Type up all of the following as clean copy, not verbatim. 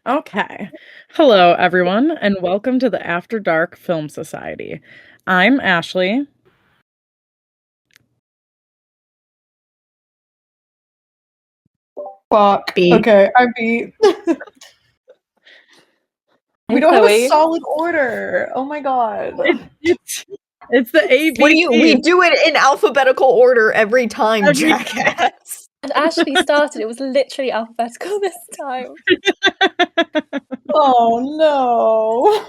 Okay. Hello, everyone, and welcome to the After Dark Film Society. I'm Ashley. Fuck. B. Okay, I beat. We don't have a solid order. Oh my god. It's the ABC. What do you? We do it in alphabetical order every time, jackass. And Ashley started. It was literally alphabetical this time. Oh no.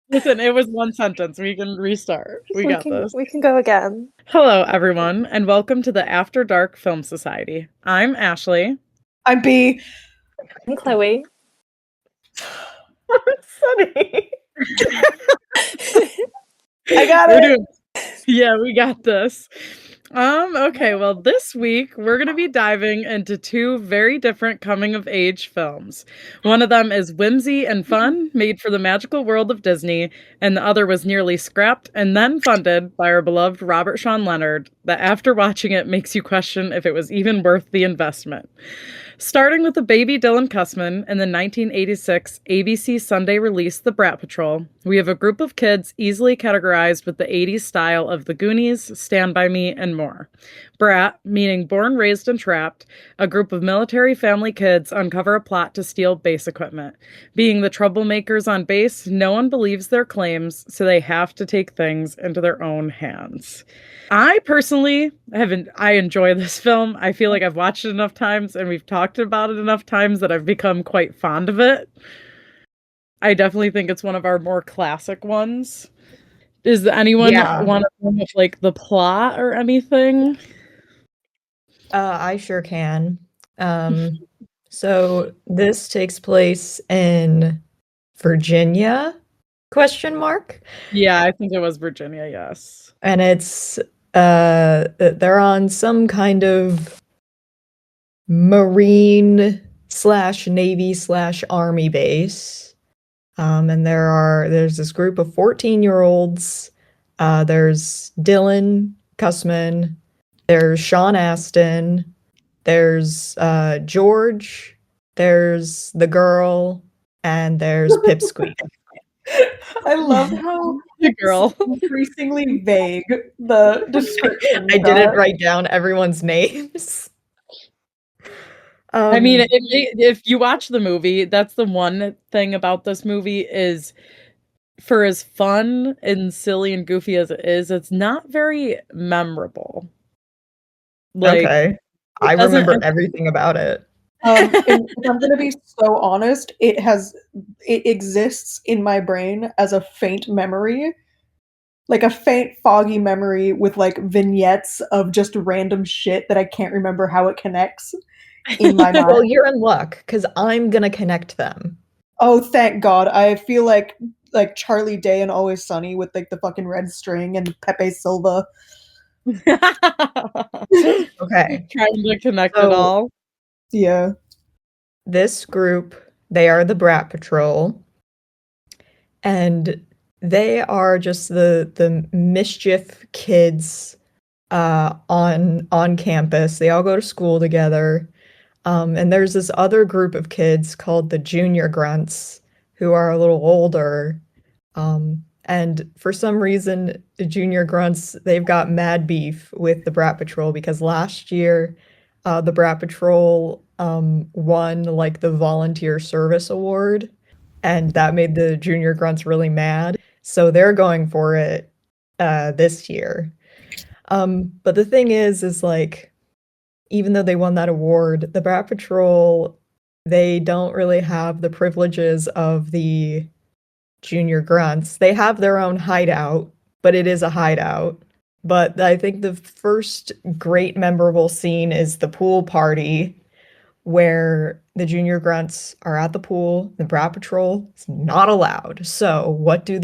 Listen, it was one sentence. We can restart. We got this. We can go again. Hello, everyone, and welcome to the After Dark Film Society. I'm Ashley. I'm B. I'm Chloe. Sunny. I got it. Yeah, we got this. Okay, well, this week we're going to be diving into two very different coming-of-age films. One of them is whimsy and fun, made for the magical world of Disney, and the other was nearly scrapped and then funded by our beloved Robert Sean Leonard, that after watching it makes you question if it was even worth the investment. Starting with the baby Dylan Kussman in the 1986 ABC Sunday release The Brat Patrol, we have a group of kids easily categorized with the 80s style of The Goonies, Stand By Me, and more. Brat, meaning born, raised, and trapped, a group of military family kids uncover a plot to steal base equipment. Being the troublemakers on base, no one believes their claims, so they have to take things into their own hands. I personally I enjoy this film. I feel like I've watched it enough times and we've talked about it enough times that I've become quite fond of it. I definitely think it's one of our more classic ones. Does anyone want to know like the plot or anything? I sure can. So this takes place in Virginia? ? Yeah, I think it was Virginia, yes. And it's they're on some kind of Marine/Navy/Army base. And there's this group of 14-year-olds. There's Dylan Kussman, there's Sean Astin, there's George, there's the girl, and there's Pipsqueak. I love how the girl increasingly vague the description. I didn't write down everyone's names. I mean, if you watch the movie, that's the one thing about this movie is, for as fun and silly and goofy as it is, it's not very memorable. Okay. I remember everything about it. If I'm gonna be so honest, it exists in my brain as a faint memory. Like a faint, foggy memory with like vignettes of just random shit that I can't remember how it connects in my mind. Well, you're in luck, because I'm gonna connect them. Oh, thank God. I feel like Charlie Day and Always Sunny with like the fucking red string and Pepe Silva. Okay. Trying to connect it all. Yeah. This group, they are the Brat Patrol. And they are just the mischief kids on campus. They all go to school together. And there's this other group of kids called the Junior Grunts, who are a little older. And for some reason, the Junior Grunts, they've got mad beef with the Brat Patrol, because last year, the Brat Patrol won like the Volunteer Service Award, and that made the Junior Grunts really mad. So they're going for it this year. But the thing is like, even though they won that award, the Brat Patrol, they don't really have the privileges of the Junior Grunts. They have their own hideout, but it is a hideout. But I think the first great memorable scene is the pool party, where the Junior Grunts are at the pool. The Brat Patrol is not allowed. So what do?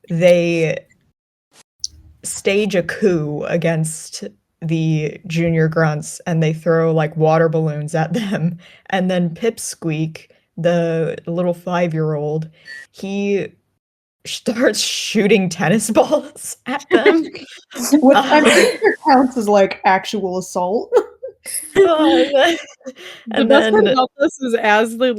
They stage a coup against the Junior Grunts, and they throw like water balloons at them. And then Pipsqueak, the little 5-year-old, he starts shooting tennis balls at them. Which I'm pretty sure counts as like actual assault. Oh, The and best part then about this is as the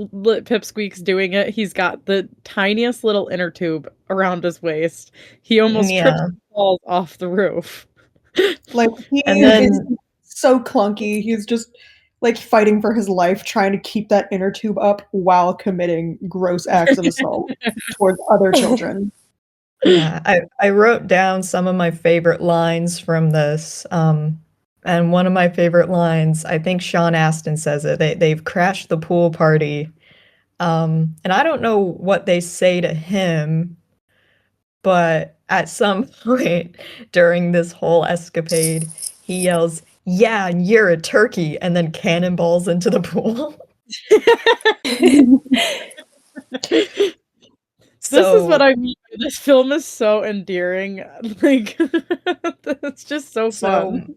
Pipsqueak's doing it, he's got the tiniest little inner tube around his waist. He almost trips yeah, and falls off the roof. Like, he and is then so clunky. He's just, like, fighting for his life, trying to keep that inner tube up while committing gross acts of assault towards other children. yeah, I wrote down some of my favorite lines from this. And one of my favorite lines, I think Sean Astin says it. They've crashed the pool party. And I don't know what they say to him, but at some point during this whole escapade, he yells, "Yeah, and you're a turkey," and then cannonballs into the pool. This is what So I mean. This film is so endearing. Like, it's just so so fun.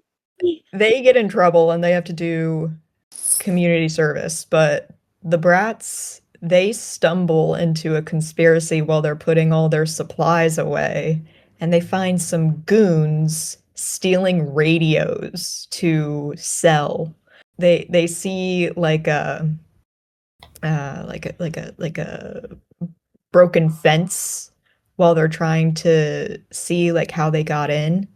they get in trouble and they have to do community service, but the brats, they stumble into a conspiracy while they're putting all their supplies away, and they find some goons stealing radios to sell. They see like a broken fence while they're trying to see like how they got in,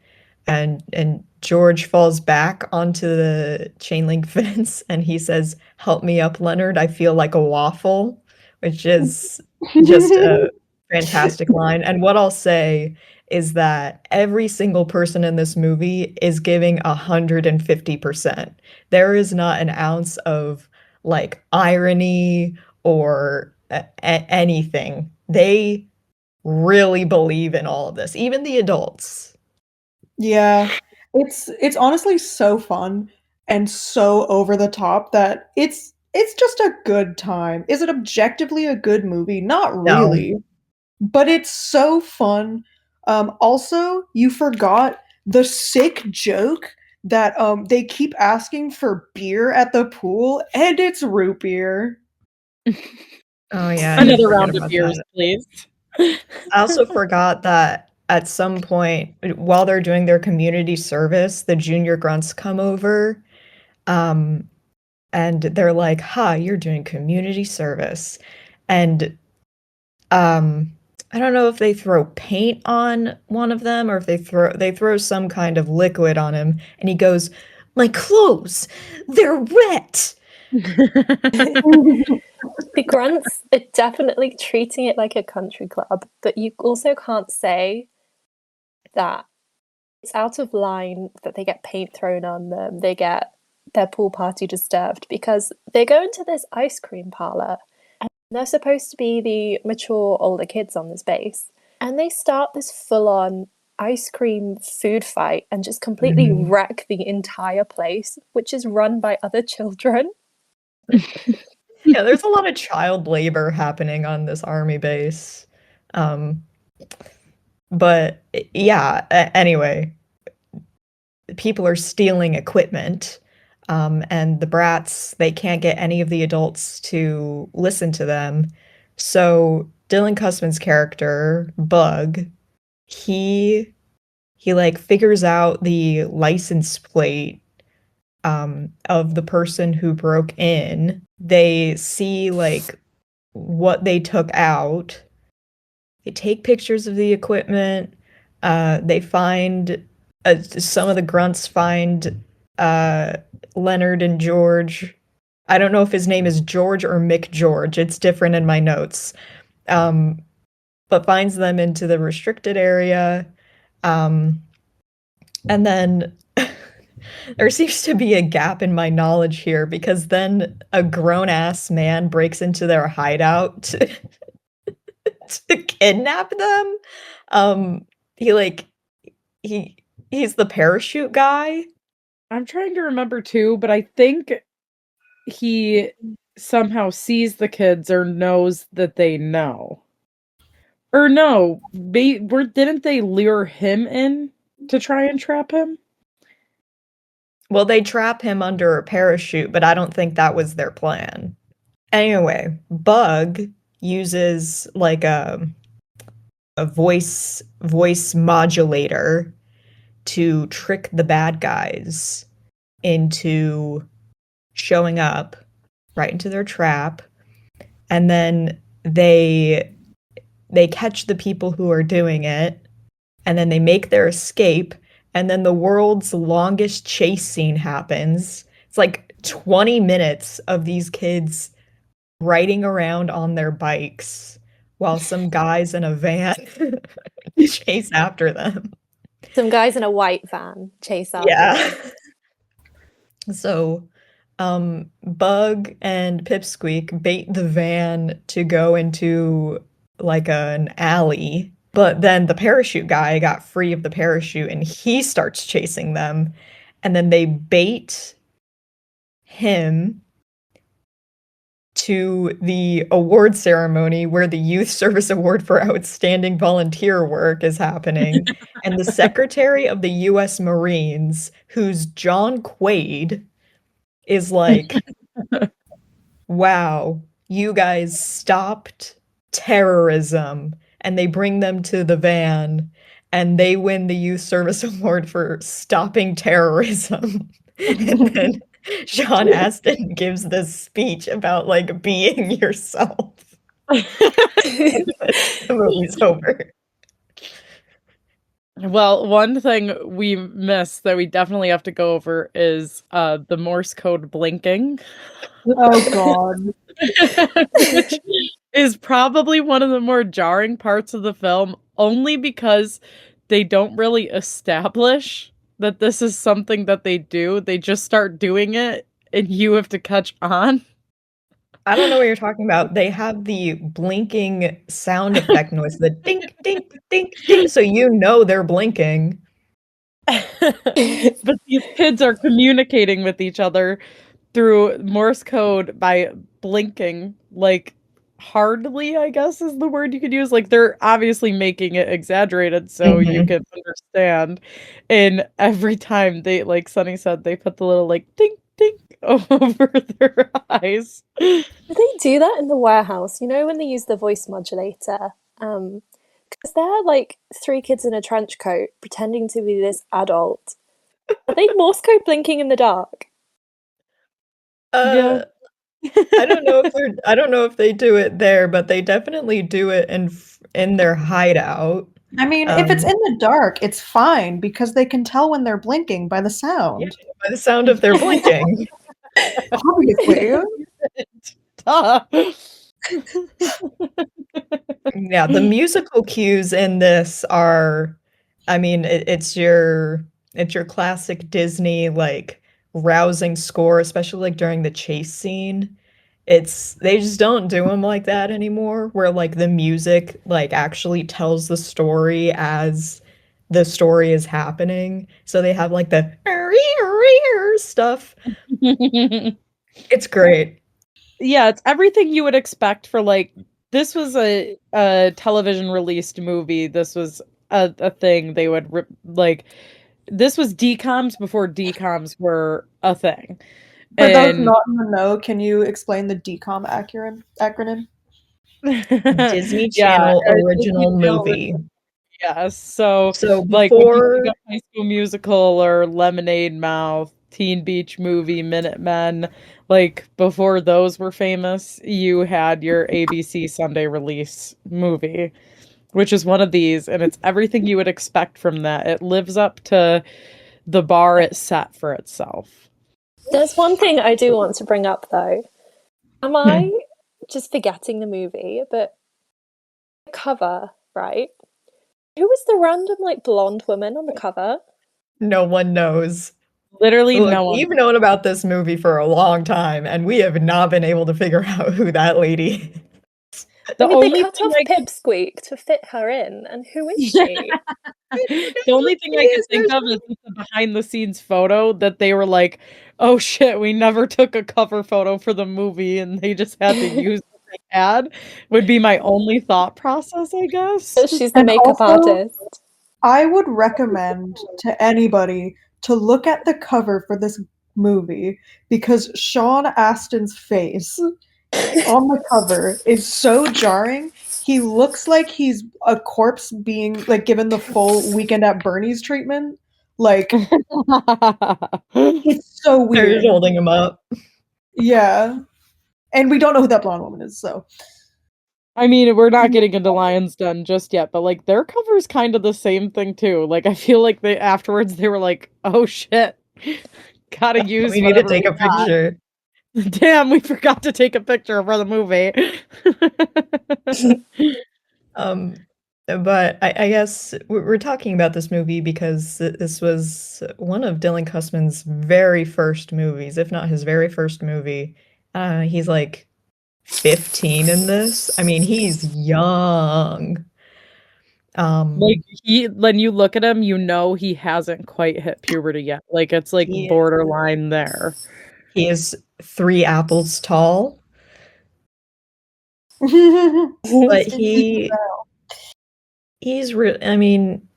and George falls back onto the chain link fence and he says, "Help me up, Leonard. I feel like a waffle," which is just a fantastic line. And what I'll say is that every single person in this movie is giving 150%. There is not an ounce of like irony or anything. They really believe in all of this, even the adults. Yeah. It's honestly so fun and so over the top that it's just a good time. Is it objectively a good movie? Not No. really, but it's so fun. Also, you forgot the sick joke that they keep asking for beer at the pool and it's root beer. Oh, yeah, I did Another forget round of about beers, that. please. I also forgot that at some point, while they're doing their community service, the junior grunts come over, um, and they're like, "Ha, you're doing community service." And, um, I don't know if they throw paint on one of them or if they throw some kind of liquid on him, and he goes, "My clothes, they're wet." The grunts are definitely treating it like a country club, but you also can't say that it's out of line that they get paint thrown on them, they get their pool party disturbed, because they go into this ice cream parlor and they're supposed to be the mature older kids on this base, and they start this full-on ice cream food fight and just completely Mhm. wreck the entire place, which is run by other children. Yeah, there's a lot of child labor happening on this army base. Um, but yeah, anyway, people are stealing equipment, and the brats, they can't get any of the adults to listen to them. So Dylan Kussman's character, Bug, he he like figures out the license plate of the person who broke in. They see like what they took out. They take pictures of the equipment. They find some of the grunts find uh, Leonard and George. I don't know if his name is George or Mick George. It's different in my notes. Um, but finds them into the restricted area. Um, and then there seems to be a gap in my knowledge here because then a grown ass man breaks into their hideout to kidnap them. Um, he like he he's the parachute guy. I'm trying to remember too, but I think he somehow sees the kids or knows that they know. Or no, didn't they lure him in to try and trap him? Well, they trap him under a parachute, but I don't think that was their plan. Anyway, Bug uses like a voice modulator to trick the bad guys. into showing up right into their trap, and then they catch the people who are doing it, and then they make their escape, and then the world's longest chase scene happens. It's like 20 minutes of these kids riding around on their bikes while some guys in a van chase after them. Some guys in a white van chase after Yeah. them. So, Bug and Pipsqueak bait the van to go into like an alley, but then the parachute guy got free of the parachute and he starts chasing them, and then they bait him to the award ceremony where the Youth Service Award for Outstanding Volunteer Work is happening. And the Secretary of the U.S. Marines, who's John Quaid, is like, wow, you guys stopped terrorism. And they bring them to the van and they win the Youth Service Award for stopping terrorism. And then Sean Astin gives this speech about like being yourself. The movie's over. Well, one thing we missed that we definitely have to go over is the Morse code blinking. Oh god. Which is probably one of the more jarring parts of the film, only because they don't really establish that this is something that they do. They just start doing it and you have to catch on. I don't know what you're talking about. They have the blinking sound effect noise, the dink, dink, dink, dink, so you know they're blinking. But these kids are communicating with each other through Morse code by blinking, like hardly, I guess is the word you could use. Like they're obviously making it exaggerated so you can understand. And every time they, like Sunny said, they put the little like ding ding over their eyes. Do they do that in the warehouse? You know, when they use the voice modulator? Because they're like three kids in a trench coat pretending to be this adult. Are they Morse code blinking in the dark? Yeah. I don't know if they do it there, but they definitely do it in their hideout. I mean, if it's in the dark, it's fine because they can tell when they're blinking by the sound. Yeah, by the sound of their blinking. Obviously. Yeah, the musical cues in this are, I mean, it's your classic Disney like rousing score, especially like during the chase scene. They just don't do them like that anymore, where like the music like actually tells the story as the story is happening. So they have like the stuff. It's great. Yeah, it's everything you would expect for like this was a television released movie. This was a thing they would like. This was DComs before DComs were a thing. For those And not in the know, can you explain the DCOM acronym? Disney yeah, Channel Disney original Channel movie. yes. So So like when you before think of High School Musical or Lemonade Mouth, Teen Beach Movie, Minutemen, like before those were famous, you had your ABC Sunday release movie, which is one of these, and it's everything you would expect from that. It lives up to the bar it set for itself. There's one thing I do want to bring up though. Am I just forgetting the movie? But the cover, right? Who was the random like blonde woman on the cover? no one knows. Literally Look, no one. we've known about this movie for a long time, and we have not been able to figure out who that lady is. The I mean, only they cut thing off Pipsqueak to fit her in, and who is she? The only thing I can think of is the behind the scenes photo that they were like, oh shit, we never took a cover photo for the movie and they just had to use what they had, would be my only thought process, I guess. She's the And makeup also, artist. I would recommend to anybody to look at the cover for this movie because Sean Astin's face on the cover is so jarring. He looks like he's a corpse being like given the full Weekend at Bernie's treatment. Like, it's so They're weird. just holding him up. Yeah. And we don't know who that blonde woman is, so. I mean, we're not getting into Lion's Den just yet, but like their cover's kind of the same thing too. Like I feel like they afterwards they were like, "Oh shit. Gotta use We need to whatever take we a picture. got." Damn, we forgot to take a picture for the movie. But I guess we're talking about this movie because this was one of Dylan Kussman's very first movies, if not his very first movie. He's like 15 in this. I mean, he's young. Like Um, when you look at him, you know he hasn't quite hit puberty yet. Like it's like he is, borderline there. he is 3 apples tall, but he's real. I mean,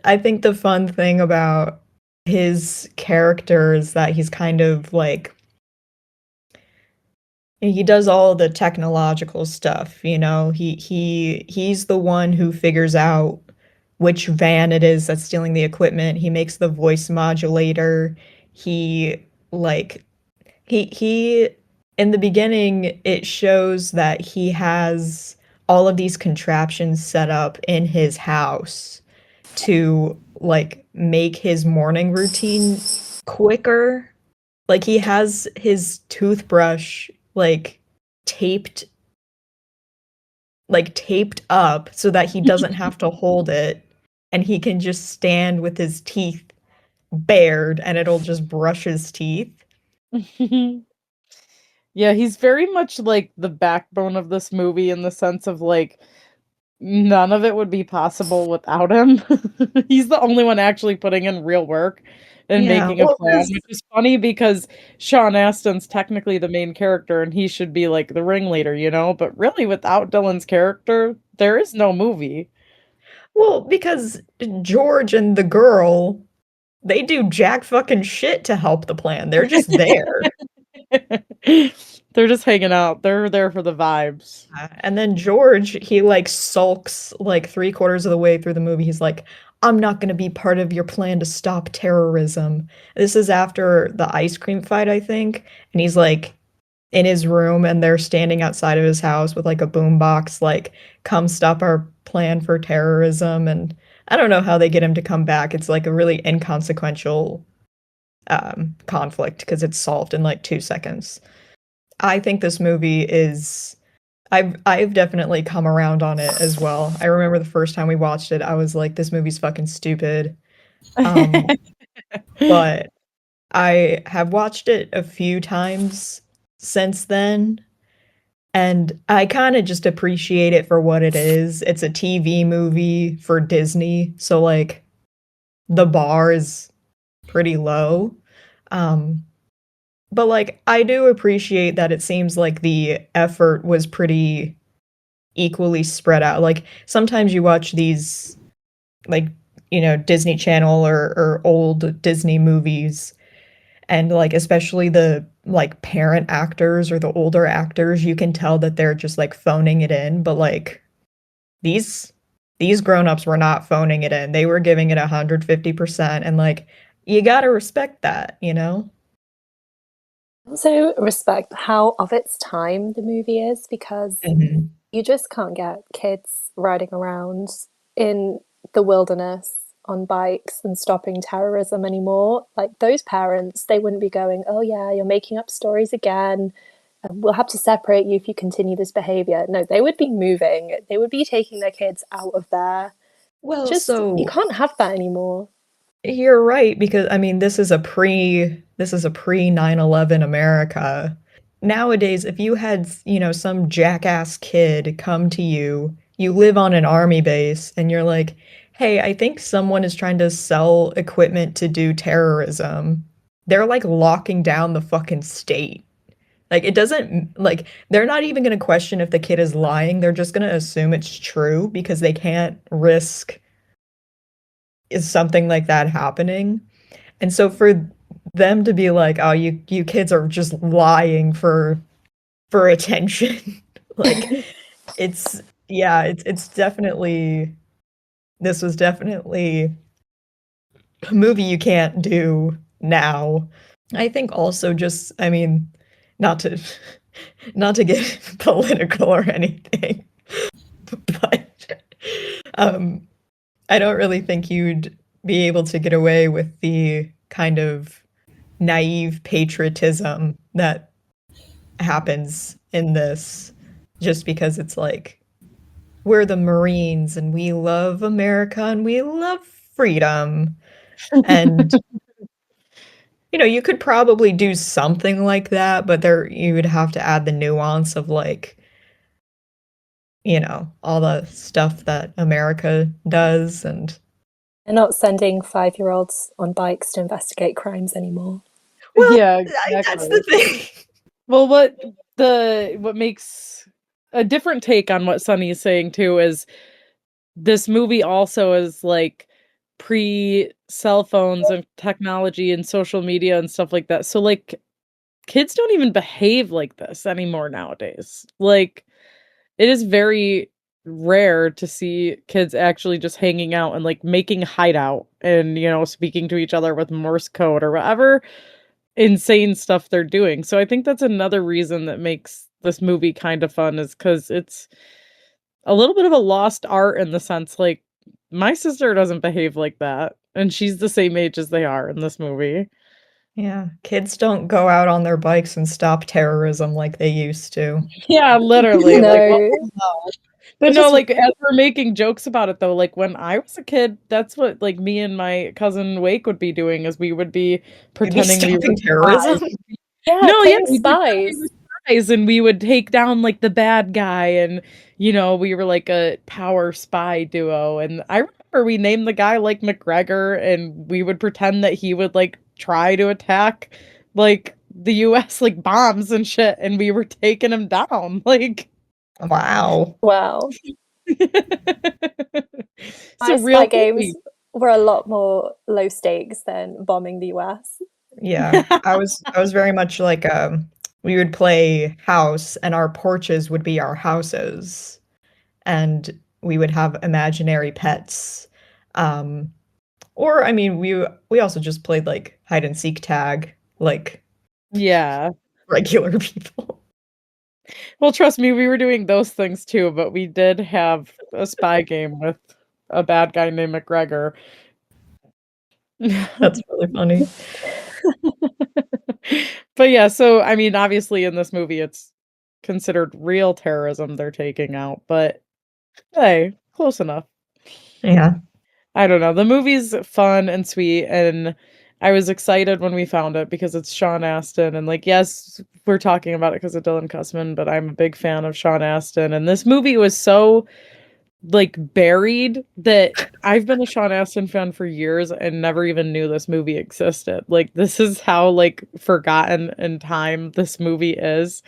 I think the fun thing about his character is that he's kind of like he does all the technological stuff, you know. He's the one who figures out which van it is that's stealing the equipment. He makes the voice modulator. He like he in the beginning it shows that he has all of these contraptions set up in his house to like make his morning routine quicker. Like he has his toothbrush taped taped up so that he doesn't have to hold it and he can just stand with his teeth bared and it'll just brush his teeth. Yeah, he's very much like the backbone of this movie in the sense of like none of it would be possible without him. He's the only one actually putting in real work and Yeah, making a well, plan, which is funny because Sean Astin's technically the main character and he should be like the ringleader, you know? But really, without Dylan's character, there is no movie. because George and the girl, they do jack fucking shit to help the plan. They're just there. They're just hanging out. They're there for the vibes. And then George, he like sulks like 3/4 of the way through the movie. He's like, I'm not going to be part of your plan to stop terrorism. This is after the ice cream fight, I think. And he's like in his room and they're standing outside of his house with like a boombox, like, come stop our plan for terrorism. And I don't know how they get him to come back. It's like a really inconsequential conflict because it's solved in like 2 seconds. I think this movie is I've definitely come around on it as well. I remember the first time we watched it, I was like, this movie's fucking stupid. Um, but I have watched it a few times since then, and I kind of just appreciate it for what it is. It's a TV movie for Disney, so like the bar is pretty low. Um, but like I do appreciate that it seems like the effort was pretty equally spread out. Like sometimes you watch these like Disney Channel or old Disney movies and like especially the like parent actors or the older actors, you can tell that they're just like phoning it in, but like these these grown-ups were not phoning it in. They were giving it 150% and like you got to respect that, you know? Also respect how of its time the movie is, because Mhm. you just can't get kids riding around in the wilderness on bikes and stopping terrorism anymore. Like those parents, they wouldn't be going, "Oh yeah, you're making up stories again. We'll have to separate you if you continue this behavior." No, they would be moving. They would be taking their kids out of there. Well, Just you so can't have that anymore. you're right because I mean this is a pre 9/11 America. Nowadays, if you had, some jackass kid come to you, you live on an army base and you're like, "Hey, I think someone is trying to sell equipment to do terrorism." They're like locking down the fucking state. Like it doesn't like they're not even going to question if the kid is lying. They're just going to assume it's true because they can't risk is something like that happening. And so for them to be like, "Oh, you kids are just lying for attention." Like it's yeah, it's definitely this was definitely a movie you can't do now. I think also just, I mean, not to not to get political or anything, but I don't really think you'd be able to get away with the kind of naive patriotism that happens in this, just because it's like we're the Marines and we love America and we love freedom. And you could probably do something like that, but there you would have to add the nuance of like, all the stuff that America does. And They're not sending 5-year-olds on bikes to investigate crimes anymore. well, Yeah, that's the exactly. thing. Well, what makes a different take on what Sunny is saying too is this movie also is like pre-cell phones and technology and social media and stuff like that. So like kids don't even behave like this anymore nowadays. Like it is very rare to see kids actually just hanging out and like making hideout and speaking to each other with Morse code or whatever insane stuff they're doing. So I think that's another reason that makes this movie kind of fun is because it's a little bit of a lost art in the sense like my sister doesn't behave like that and she's the same age as they are in this movie. Yeah, kids don't go out on their bikes and stop terrorism like they used to. Yeah, literally. Like, No. but It's no, just- like as we're making jokes about it though, like when I was a kid, that's what like me and my cousin Wake would be doing is we would be You'd be pretending we were stopping terrorism. spies. Yeah, No, yeah, playing we'd be pretending we spies. were spies and we would take down like the bad guy and we were like a power spy duo. And I remember we named the guy like McGregor and we would pretend that he would like try to attack like the US like bombs and shit and we were taking him down. Like Wow. Wow. it's My a real spy games movie. were a lot more low stakes than bombing the US. Yeah, I was very much like we would play house and our porches would be our houses and we would have imaginary pets. Or I mean we also just played like hide and seek tag like Yeah. regular people. Well, trust me, we were doing those things too, but we did have a spy game with a bad guy named McGregor. That's really funny. But yeah, so I mean, obviously in this movie it's considered real terrorism they're taking out, but hey, close enough. Yeah. I don't know. The movie's fun and sweet, and I was excited when we found it because it's Sean Astin, and like, yes, we're talking about it because of Dylan Kussman, but I'm a big fan of Sean Astin, and this movie was so like buried that I've been a Sean Astin fan for years and never even knew this movie existed. Like, this is how like forgotten in time this movie is.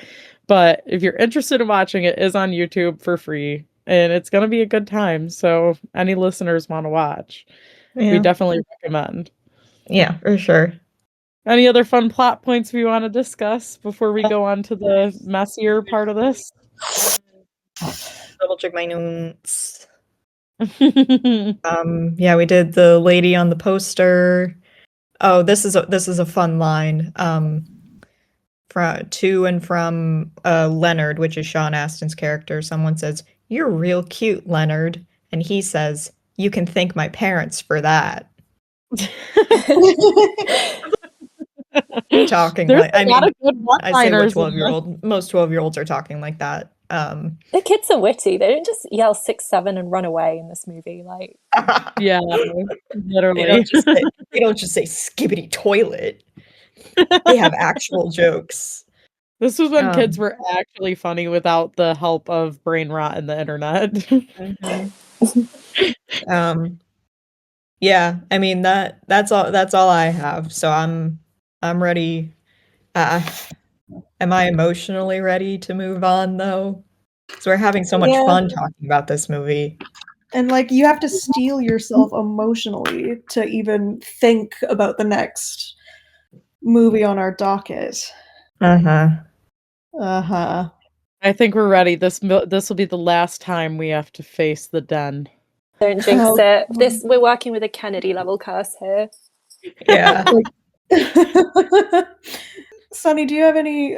But if you're interested in watching it, is on YouTube for free and it's gonna be a good time. So any listeners want to watch, we Yeah. definitely recommend. Yeah, for sure. Any other fun plot points we want to discuss before we go on to the messier part of this? Double check my notes. Yeah, we did the lady on the poster. Oh, this is a fun line. To and from Leonard, which is Sean Astin's character, someone says, "You're real cute, Leonard," and he says, "You can thank my parents for that." Talking There's like, a I lot mean, of good I say what one-liners in 12-year-old, most 12-year-olds are talking like that. The kids are witty. They don't just yell 6, 7 and run away in this movie. Like, Yeah, They literally. don't just say skibbity toilet. They have actual jokes. This was when kids Um, were actually funny without the help of brain rot and the internet. mhm. Yeah, I mean that's all I have. So I'm ready. Uh, am I emotionally ready to move on though? Because we're having so much Yeah. fun talking about this movie. And like you have to steel yourself emotionally to even think about the next movie on our docket. Uh-huh. Uh-huh. I think we're ready. This will be the last time we have to face the den. don't jinx Oh. it. We're working with a Kennedy level curse here. Yeah. Sunny, do you have any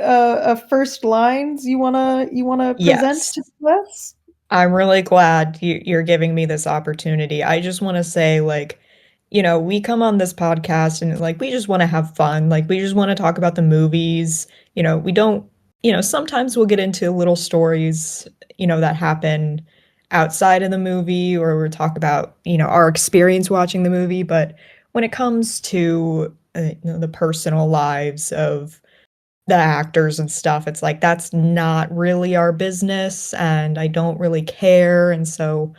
first lines you wanna present Yes. to us? I'm really glad you're giving me this opportunity. I just want to say, like, we come on this podcast and like we just want to have fun. Like we just want to talk about the movies. We don't, sometimes we'll get into little stories, that happen outside of the movie or we'll talk about, our experience watching the movie. But when it comes to the personal lives of the actors and stuff, it's like that's not really our business and I don't really care. And so,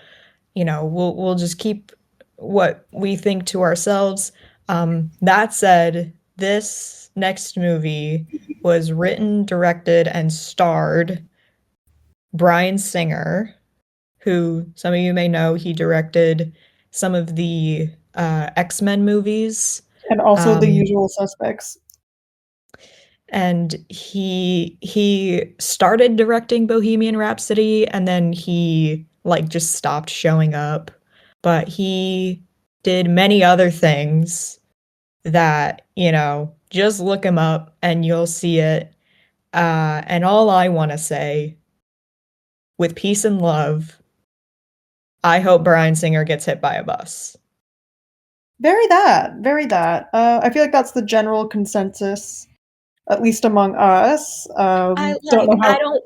we'll just keep what we think to ourselves. That said, this next movie was written, directed, and starred Bryan Singer, who some of you may know, he directed some of the X-Men movies. And also The Um, Usual Suspects. and he started directing Bohemian Rhapsody and then he like just stopped showing up. But he did many other things that, just look him up and you'll see it. And all I want to say, with peace and love, I hope Bryan Singer gets hit by a bus. Very that, very that. I feel like that's the general consensus, at least among us. Don't know how.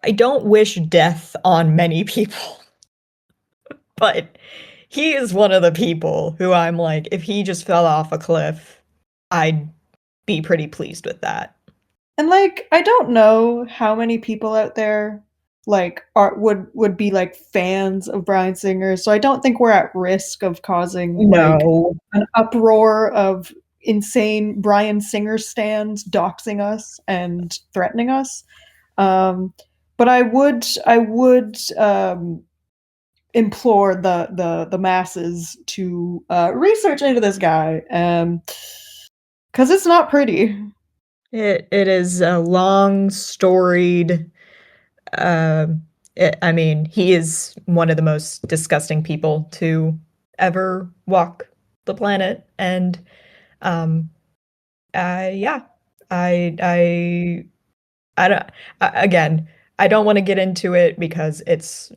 I don't wish death on many people, but he is one of the people who I'm like, if he just fell off a cliff, I'd be pretty pleased with that. And like, I don't know how many people out there like would be like fans of Bryan Singer, so I don't think we're at risk of causing like No. an uproar of insane Bryan Singer stands doxing us and threatening us. But I would implore the masses to research into this guy, because it's not pretty. It is a long, storied. I mean, he is one of the most disgusting people to ever walk the planet, and um, yeah, I I don't. Again, I don't want to get into it because it's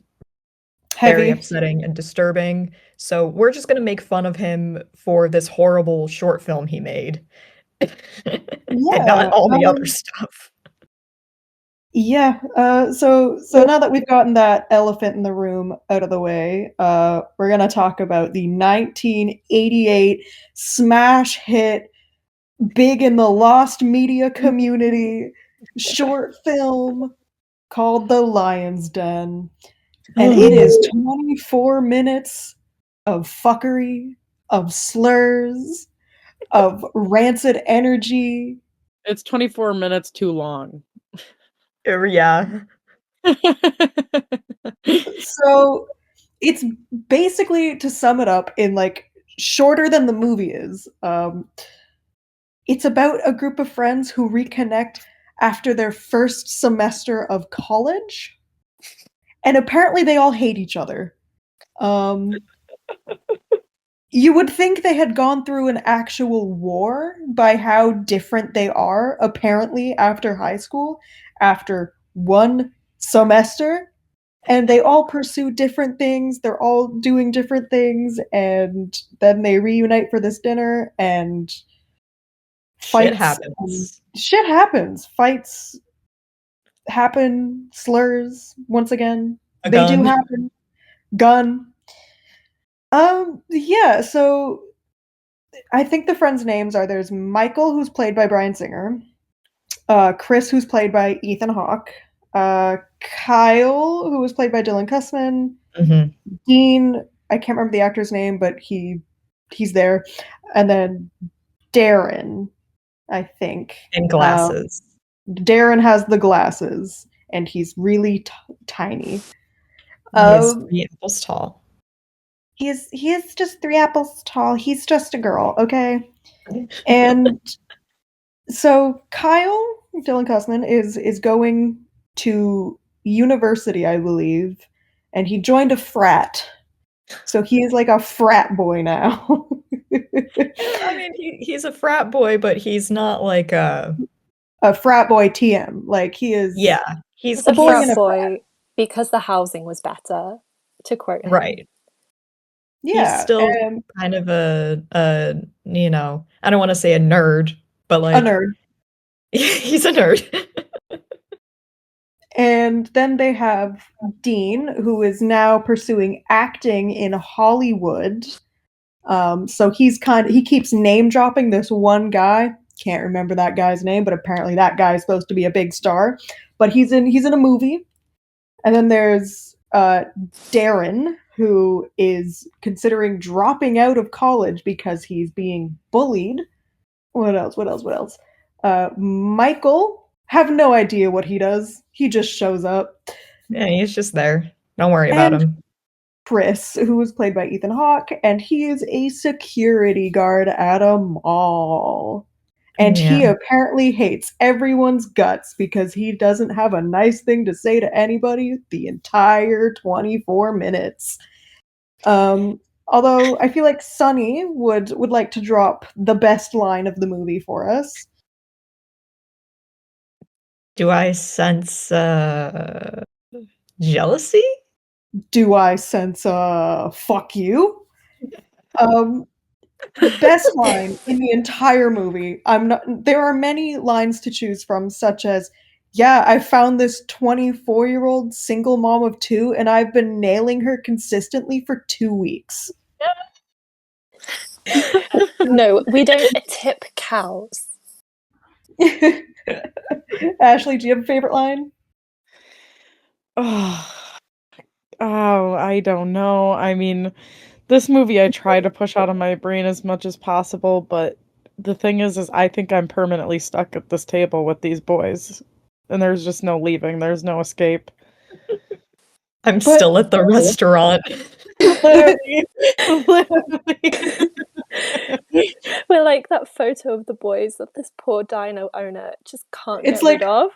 very Heavy. upsetting and disturbing. So we're just gonna make fun of him for this horrible short film he made, and not Yeah. all the other stuff. Yeah. So now that we've gotten that elephant in the room out of the way, we're gonna talk about the 1988 smash hit, big in the lost media community, short film called The Lion's Den. And it is 24 minutes of fuckery, of slurs, of rancid energy. It's 24 minutes too long. Yeah. So it's basically, to sum it up in like shorter than the movie is, it's about a group of friends who reconnect after their first semester of college, and apparently they all hate each other. Um, you would think they had gone through an actual war by how different they are, apparently, after high school, after one semester. And they all pursue different things. They're all doing different things. And then they reunite for this dinner, and Shit fights. happens. Shit happens. Fights happen. Slurs, once again. A They do gun. happen. Gun. Yeah, so I think the friends' names are, there's Michael, who's played by Bryan Singer, Chris, who's played by Ethan Hawke, Kyle, who was played by Dylan Kussman, Mhm. Dean, I can't remember the actor's name, but he's there, and then Darren, I think. And glasses. Darren has the glasses, and he's really tiny. He is 3 apples tall. He is just 3 apples tall. He's just a girl, okay? And so Kyle, Dylan Kussman, is going to university, I believe, and he joined a frat. So he is like a frat boy now. I mean, he's a frat boy, but he's not like a frat boy TM. Like he is he's a a boy frat in a frat. boy because the housing was better, to quote him. right. He's Yeah, still and kind of a I don't want to say a nerd, but a like nerd. he's a nerd. And then they have Dean, who is now pursuing acting in Hollywood. So he keeps name dropping this one guy. Can't remember that guy's name, but apparently that guy is supposed to be a big star. But he's in a movie. And then there's Darren, who is considering dropping out of college because he's being bullied. What else? What else? What else? Michael, have no idea what he does. He just shows up. Yeah, he's just there. Don't worry about And him. Chris, who was played by Ethan Hawke, and he is a security guard at a mall. And he Yeah. apparently hates everyone's guts because he doesn't have a nice thing to say to anybody the entire 24 minutes. Although I feel like Sunny would like to drop the best line of the movie for us. Do I sense jealousy? Do I sense fuck you? Best line in the entire movie. There are many lines to choose from, such as, yeah, I found this 24-year-old single mom of two, and I've been nailing her consistently for 2 weeks. No, we don't tip cows. Ashley, do you have a favorite line? I don't know. I mean, this movie I try to push out of my brain as much as possible, but the thing is I think I'm permanently stuck at this table with these boys, and there's just no leaving. There's no escape. I'm But- still at the restaurant. Literally. We're like that photo of the boys that this poor dino owner just can't It's get like- rid of.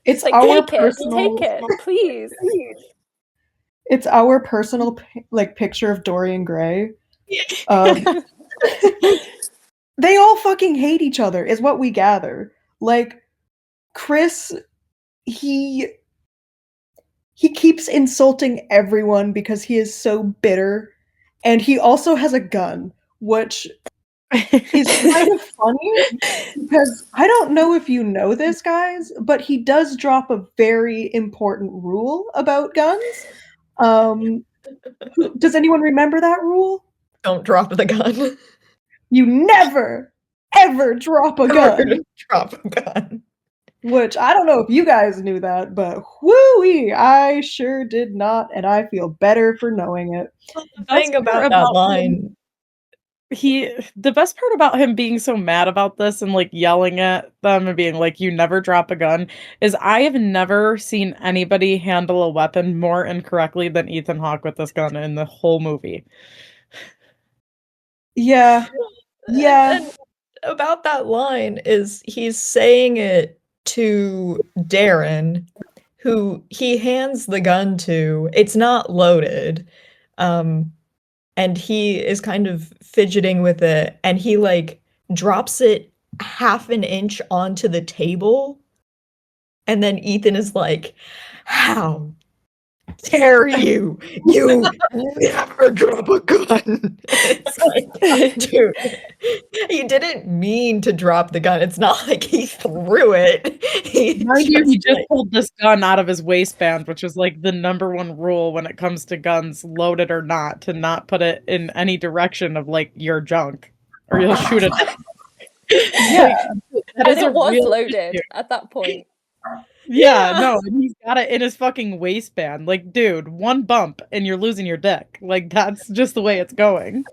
It's Like, our take it, please. It's our personal picture of Dorian Gray. They all fucking hate each other, is what we gather. Like, Chris, he keeps insulting everyone because he is so bitter, and he also has a gun, which is kind of funny because I don't know if you know this, guys, but he does drop a very important rule about guns. Does anyone remember that rule? Don't drop the gun. You never, ever drop a gun. Drop a gun. Which I don't know if you guys knew that, but whoo-wee, I sure did not, and I feel better for knowing it. The thing about that line, the best part about him being so mad about this and like yelling at them and being like, you never drop a gun, is I have never seen anybody handle a weapon more incorrectly than Ethan Hawke with this gun in the whole movie. Yeah. and about that line is he's saying it to Darren, who he hands the gun to. It's not loaded. And he is kind of fidgeting with it, and he like drops it half an inch onto the table. And then Ethan is like, how dare you? You never drop a gun. It's like, dude, he didn't mean to drop the gun. It's not like he threw it. He just pulled this gun out of his waistband, which is like the number one rule when it comes to guns, loaded or not, to not put it in any direction of like your junk, or you'll shoot it. Yeah. That And is it was real loaded issue. at that point. Yeah, no, and he's got it in his fucking waistband. Like, dude, one bump and you're losing your dick. Like, that's just the way it's going.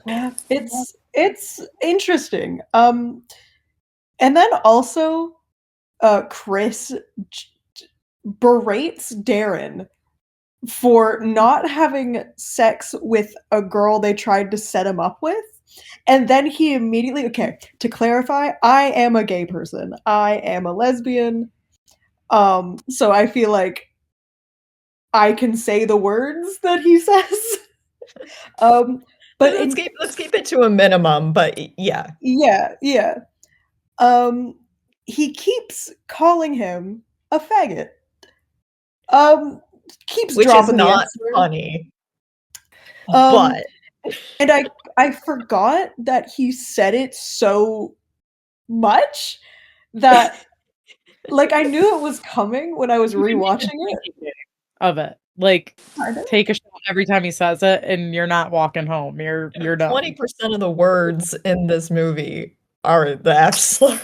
Yeah, it's interesting. And then also, Chris berates Darren for not having sex with a girl they tried to set him up with. And then he immediately, okay, to clarify, I am a gay person. I am a lesbian. So I feel like I can say the words that he says. But let's keep it to a minimum, but yeah. yeah. He keeps calling him a faggot. Keeps Which is dropping the not F-word. funny. Um, But and I forgot that he said it so much that like I knew it was coming when I was rewatching it. Of it. Like, Pardon? take a shot every time he says it, and you're not walking home. You're done. 20% of the words in this movie are the F slur.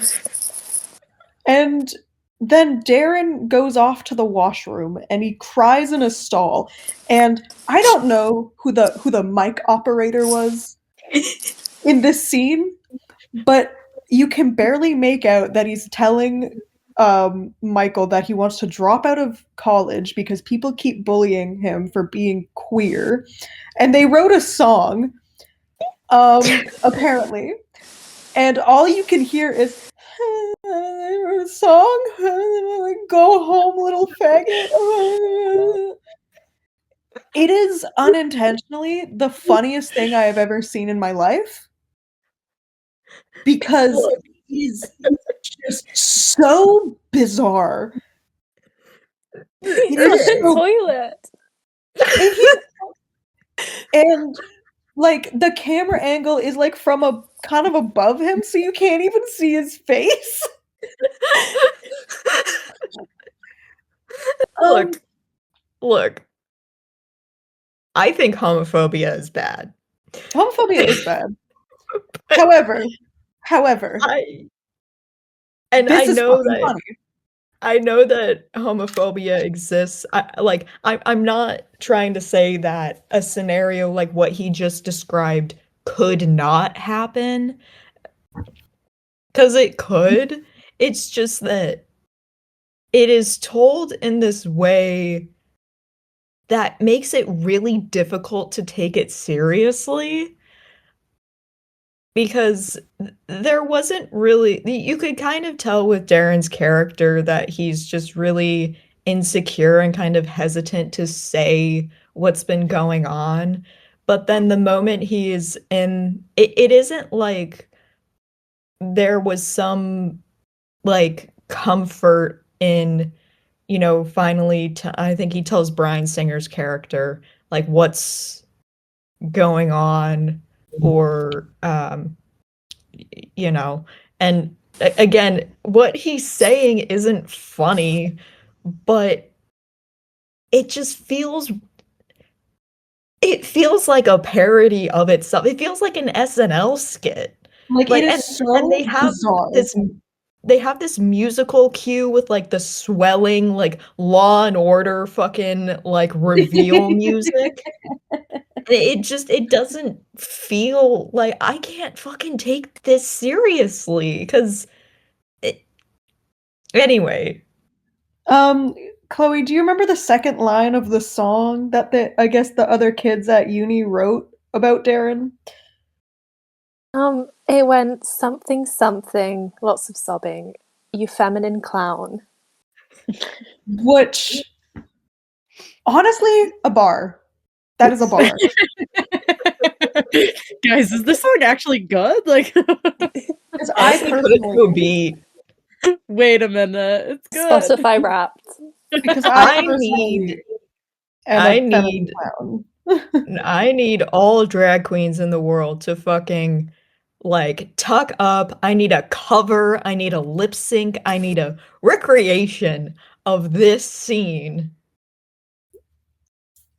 And then Darren goes off to the washroom and he cries in a stall. And I don't know who the mic operator was in this scene, but you can barely make out that he's telling Michael that he wants to drop out of college because people keep bullying him for being queer. And they wrote a song, apparently, and all you can hear is a song, go home, little faggot. It is unintentionally the funniest thing I have ever seen in my life because it is just so bizarre. It On is the so, toilet. and like the camera angle is like from a kind of above him, so you can't even see his face. Look. I think homophobia is bad. Homophobia is bad. However, I this is know fucking that funny. I know that homophobia exists. I'm not trying to say that a scenario like what he just described could not happen, because it could. It's just that it is told in this way that makes it really difficult to take it seriously. Because there wasn't really, you could kind of tell with Darren's character that he's just really insecure and kind of hesitant to say what's been going on. But then the moment he is in, it isn't like there was some like comfort in, finally, I think he tells Bryan Singer's character like what's going on, or and again, what he's saying isn't funny, but it just feels like a parody of itself. It feels like an SNL skit. Like Like, it and is so they have bizarre. this musical cue with like the swelling like Law and Order fucking like reveal music. It doesn't feel like I can't fucking take this seriously, because anyway. Chloe, do you remember the second line of the song that I guess the other kids at uni wrote about Darren? It went something something, lots of sobbing. You feminine clown. Which, honestly, a bar. That is a bar. Guys, is this song actually good? Like, Because I Honestly, put it to a personally, beat. wait a minute, it's good. Spotify Wrapped. because I I personally need am I a feminine need clown. I need all drag queens in the world to fucking like tuck up. I need a cover. I need a lip sync. I need a recreation of this scene.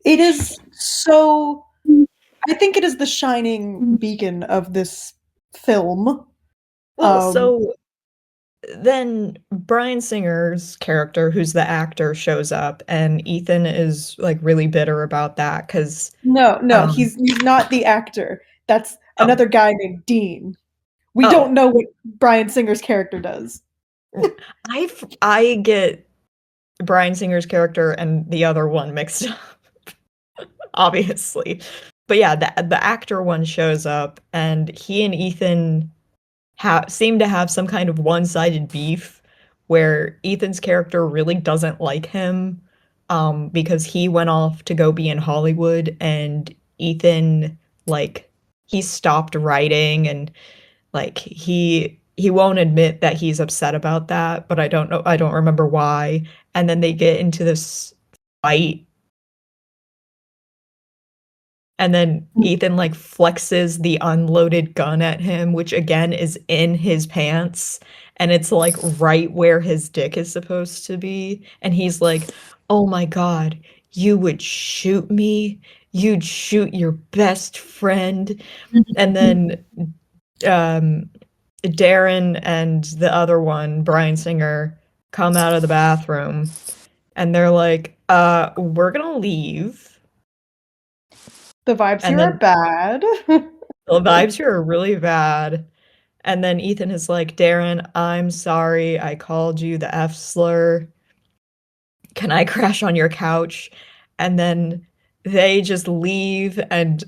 It is so. I think it is the shining beacon of this film. Well, so then Bryan Singer's character, who's the actor, shows up, and Ethan is like really bitter about that because No, he's not the actor. That's another guy named Dean. We don't know what Bryan Singer's character does. I get Bryan Singer's character and the other one mixed up, obviously. But yeah, the actor one shows up, and he and Ethan seem to have some kind of one-sided beef where Ethan's character really doesn't like him because he went off to go be in Hollywood, and Ethan, like, he stopped writing, and like he won't admit that he's upset about that, but I don't remember why. And then they get into this fight, and then Ethan like flexes the unloaded gun at him, which again is in his pants, and it's like right where his dick is supposed to be. And he's like, "Oh my God, you would shoot me? You'd shoot your best friend?" And then um Darren and the other one, Bryan Singer, come out of the bathroom, and they're like, we're gonna leave. The vibes And here are then bad. the vibes here are really bad. And then Ethan is like, Darren, I'm sorry I called you the F slur. Can I crash on your couch? And then they just leave, and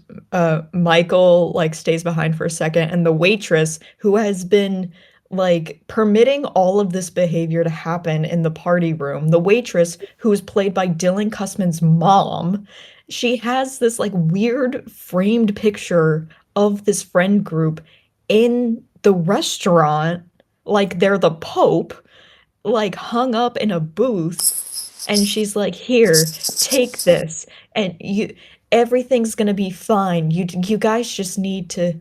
Michael like stays behind for a second, and the waitress who has been like permitting all of this behavior to happen in the party room, the waitress who is played by Dylan Kussman's mom, she has this like weird framed picture of this friend group in the restaurant, like they're the Pope, like hung up in a booth, and she's like, "Here, take this, and everything's gonna be fine. You guys just need to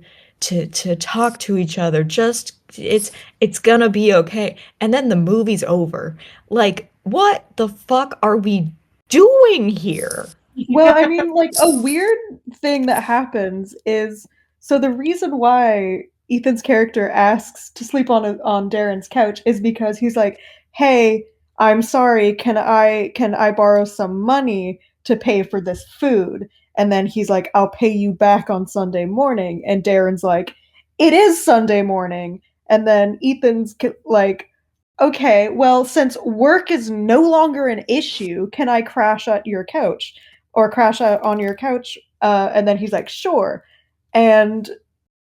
talk to each other. Just it's gonna be okay." And then the movie's over. Like, what the fuck are we doing here? Well, I mean, like, a weird thing that happens is, so the reason why Ethan's character asks to sleep on Darren's couch is because he's like, "Hey, I'm sorry, can I borrow some money to pay for this food?" And then he's like, "I'll pay you back on Sunday morning." And Darren's like, "It is Sunday morning." And then like, "Okay, well, since work is no longer an issue, can I crash at your couch?" Or crash out on your couch. And then he's like, sure. And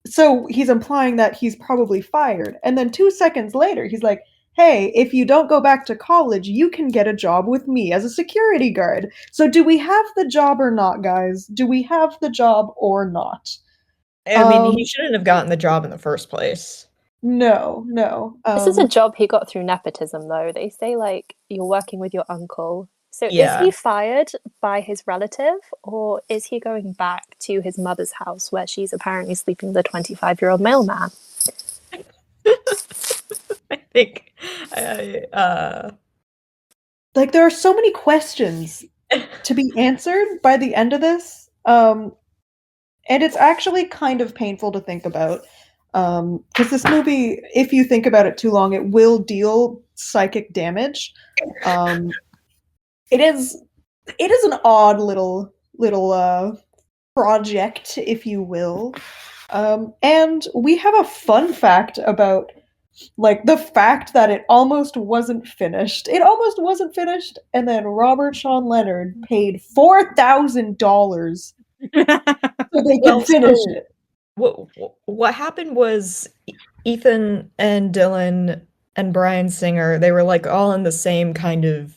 so he's implying that he's probably fired. And then 2 seconds later, he's like, hey, if you don't go back to college, you can get a job with me as a security guard. So do we have the job or not, guys? Do we have the job or not? I mean, he shouldn't have gotten the job in the first place. No, no. This is a job he got through nepotism, though. They say, like, you're working with your uncle. So is Yeah. he fired by his relative, or is he going back to his mother's house where she's apparently sleeping with a 25-year-old mailman? I think like, there are so many questions to be answered by the end of this. And it's actually kind of painful to think about. Because this movie, if you think about it too long, it will deal psychic damage. It is an odd little project, if you will. And we have a fun fact about like the fact that it almost wasn't finished. It almost wasn't finished, and then Robert Sean Leonard paid $4,000 so they could finish it. What happened was Ethan and Dylan and Bryan Singer, they were like all in the same kind of,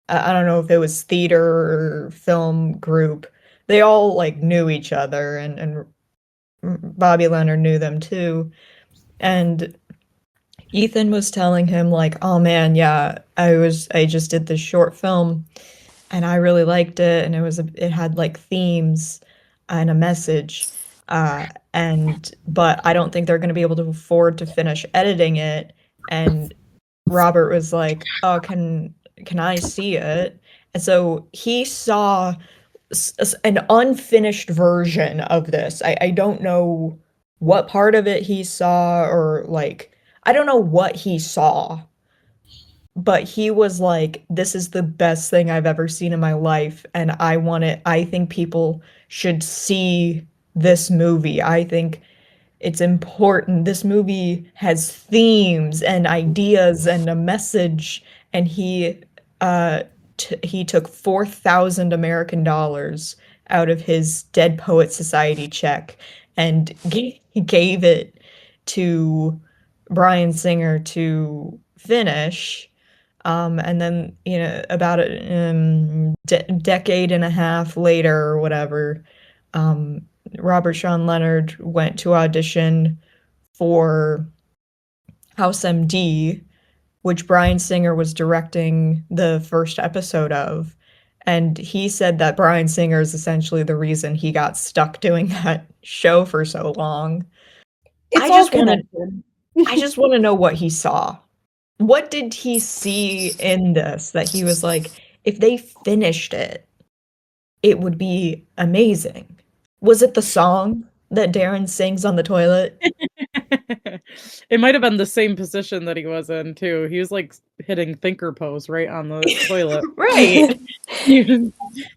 I don't know if it was theater or film group. They all like knew each other, and Bobby Leonard knew them too. And Ethan was telling him like, "Oh man, yeah, I just did this short film and I really liked it, and it had like themes and a message, and but I don't think they're going to be able to afford to finish editing it." And Robert was like, "Oh, can I see it?" And so he saw an unfinished version of this. I don't know what part of it he saw, or like I don't know what he saw, but he was like, "This is the best thing I've ever seen in my life, and I think people should see this movie. I think it's important. This movie has themes and ideas and a message." And uh he took 4,000 American dollars out of his Dead Poet Society check and gave it to Bryan Singer to finish. And then, about a decade and a half later or whatever, Robert Sean Leonard went to audition for House MD, which Bryan Singer was directing the first episode of. And he said that Bryan Singer is essentially the reason he got stuck doing that show for so long. It's all connected. I just want to know what he saw. What did he see in this that he was like, if they finished it, it would be amazing? Was it the song that Darren sings on the toilet? It might have been the same position that he was in too. He was like hitting thinker pose right on the toilet. Right.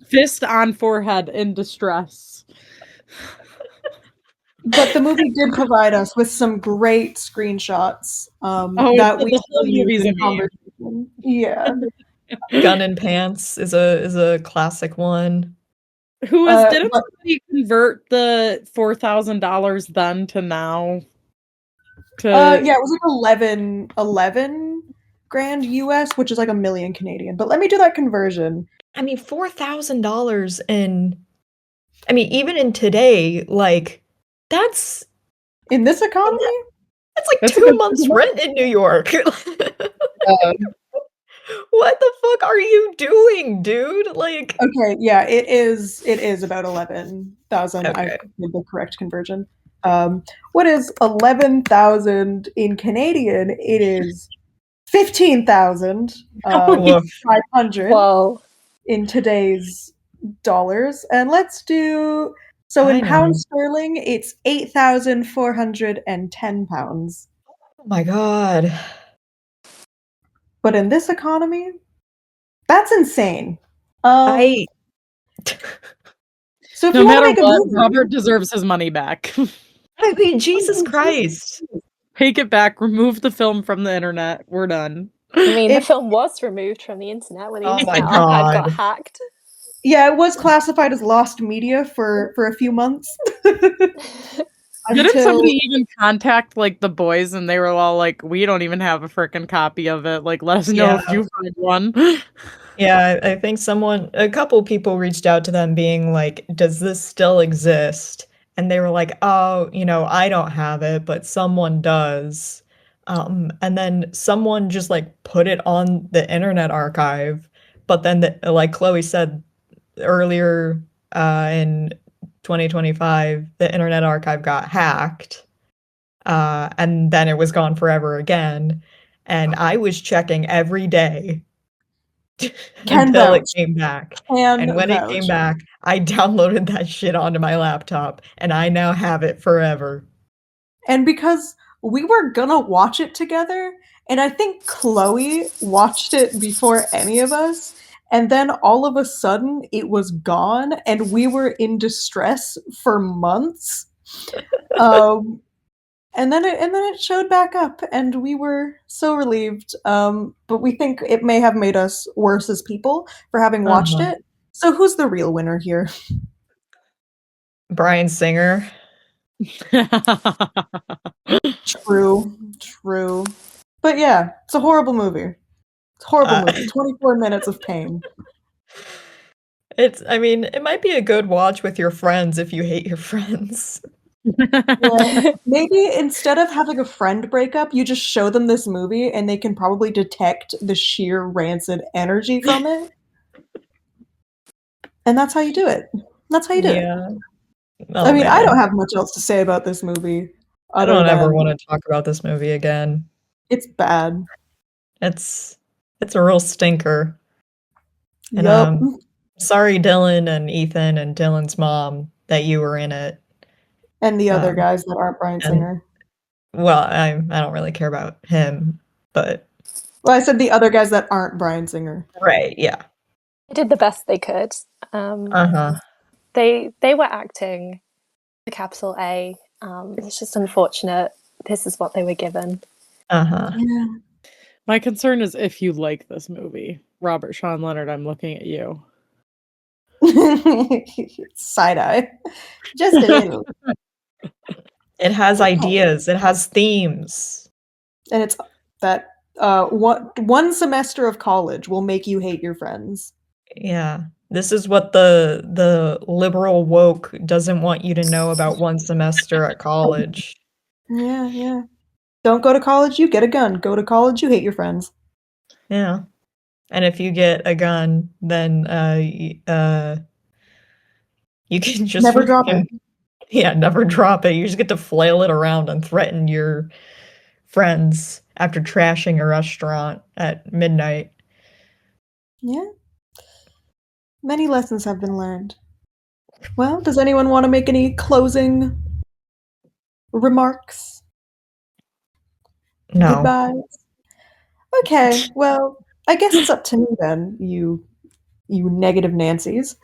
Fist on forehead in distress. But the movie did provide us with some great screenshots that we the whole still use movie's in a meme. conversation. Yeah. Gun in Pants is a classic one. Didn't somebody convert the $4,000 then to now? Yeah, it was like 11 grand US, which is like $1 million Canadian. But let me do that conversion. I mean, $4,000 even in today, like, that's in this economy? That's like 2 months rent in New York. What the fuck are you doing, dude? Like, okay, yeah, it is about 11,000. Okay. I did the correct conversion. What is 11,000 in Canadian? It is 15,500 in today's dollars. And let's do in pounds sterling, it's 8,410 pounds. Oh my god. But in this economy, that's insane. So if no matter what, Robert deserves his money back. I mean, Jesus Christ. Take it back, remove the film from the internet. We're done. I mean, the film was removed from the internet when the internet archive got hacked. Yeah, it was classified as lost media for a few months. Didn't somebody even contact like the boys and they were all like, we don't even have a freaking copy of it. Like, let us know if you find one. Yeah, I think a couple people reached out to them being like, does this still exist? And they were like, oh, I don't have it, but someone does. And then someone just like put it on the Internet Archive. But then, like Chloe said earlier in 2025, the Internet Archive got hacked. And then it was gone forever again. And I was checking every day until it came back. And when it came back, I downloaded that shit onto my laptop, and I now have it forever. And because we were gonna watch it together, and I think Chloe watched it before any of us, and then all of a sudden it was gone, and we were in distress for months. And then it showed back up, and we were so relieved. But we think it may have made us worse as people for having watched it. So who's the real winner here? Bryan Singer. True. But yeah, it's a horrible movie. It's a horrible movie. 24 minutes of pain. It might be a good watch with your friends if you hate your friends. Yeah, maybe instead of having a friend breakup, you just show them this movie and they can probably detect the sheer rancid energy from it. And that's how you do it. That's how you do it. Oh, I mean, I don't have much else to say about this movie. I don't ever want to talk about this movie again. It's bad. It's a real stinker. And yep. Sorry, Dylan and Ethan and Dylan's mom that you were in it. And the other guys that aren't Bryan Singer. Well, I don't really care about him, but... Well, I said the other guys that aren't Bryan Singer. Right, yeah. They did the best they could. They were acting the capital A. It's just unfortunate. This is what they were given. Yeah. My concern is if you like this movie. Robert Sean Leonard, I'm looking at you. Side-eye. Just a little. It has ideas. It has themes. And it's that one semester of college will make you hate your friends. Yeah. This is what the liberal woke doesn't want you to know about one semester at college. Yeah, yeah. Don't go to college, you get a gun. Go to college, you hate your friends. Yeah. And if you get a gun, then you can just Never drop it. Yeah, never drop it. You just get to flail it around and threaten your friends after trashing a restaurant at midnight. Yeah. Many lessons have been learned. Well, does anyone want to make any closing remarks? No. Goodbyes? Okay, well, I guess it's up to me then, you negative Nancys.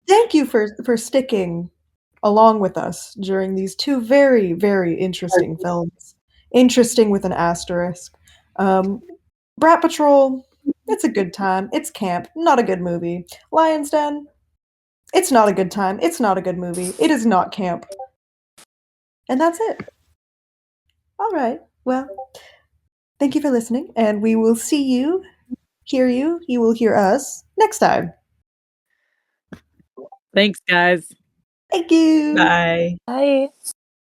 Thank you for sticking along with us during these two very, very interesting films. Interesting with an asterisk. Brat Patrol, it's a good time. It's camp, not a good movie. Lion's Den, it's not a good time. It's not a good movie. It is not camp. And that's it. All right. Well, thank you for listening, and we will see you, hear you, you will hear us next time. Thanks, guys. Thank you. Bye. Bye.